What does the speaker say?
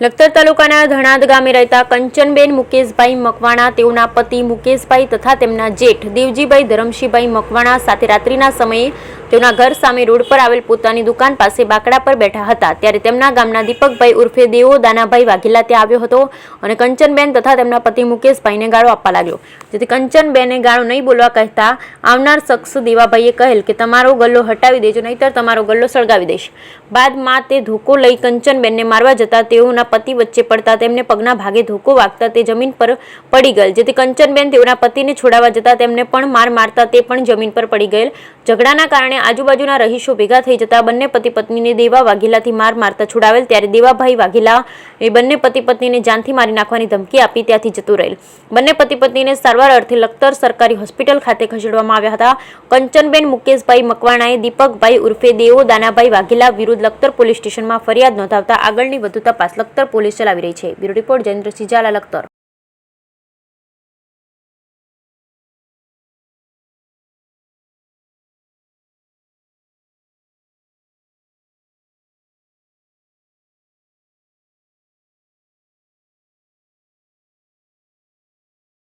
લખતર તાલુકાના ધણાદ ગામે રહેતા કંચનબેન મુકેશભાઈ મકવાણા, તેઓના પતિ મુકેશભાઈ તથા તેમના જેઠ દેવજીભાઈ ધરમશીભાઈ મકવાણા સાથે રાત્રિના સમયે તેઓના ઘર સામે રોડ પર આવેલ પોતાની દુકાન પાસે બાકડા પર બેઠા હતા, ત્યારે તેમના ગામના દીપકભાઈ ઉર્ફે દેવો દાનાભાઈ વાઘેલા ત્યાં આવ્યો હતો અને કંચનબેન તથા તેમના પતિ મુકેશભાઈને ગાળો આપવા લાગ્યો, જેથી કંચનબેને ગાળો નહીં બોલવા કહેતા આવનાર શખ્સ દેવાભાઈએ કહેલ કે તમારો ગલ્લો હટાવી દેજો, નહીંતર તમારો ગલ્લો સળગાવી દઈશ। બાદમાં તે ધોકો લઈ કંચનબેનને મારવા જતા તેઓના પતિ વચ્ચે પડતા તેમને પગના ભાગે ધોકો વાગતા તે જમીન પર પડી ગયેલ, જેથી કંચનબેન તેઓના પતિને છોડાવવા જતા તેમને પણ માર મારતા તે પણ જમીન પર પડી ગયેલ। ઝઘડાના કારણે આજુબાજુના રહીશો ભેગા થઈ જતા બંને પતિ પત્નીને દેવા વાઘેલાથી માર મારતા છોડાવેલ, ત્યારે દેવાભાઈ વાઘેલા એ બંને પતિ પત્નીને જાનથી મારી નાખવાની ધમકી આપી ત્યાંથી જતું રહેલ। બંને પતિ પત્નીને સારવાર અર્થે લખતર સરકારી હોસ્પિટલ ખાતે ખસેડવામાં આવ્યા હતા। કંચનબેન મુકેશભાઈ મકવાણાએ દીપકભાઈ ઉર્ફે દેવો દાનાભાઈ વાઘેલા વિરુદ્ધ લખતર પોલીસ સ્ટેશનમાં ફરિયાદ નોંધાવતા આગળની વધુ તપાસ લખતર પોલીસ ચલાવી રહી છે। Bureau report Jayendrasinh Zala, Lakhtar.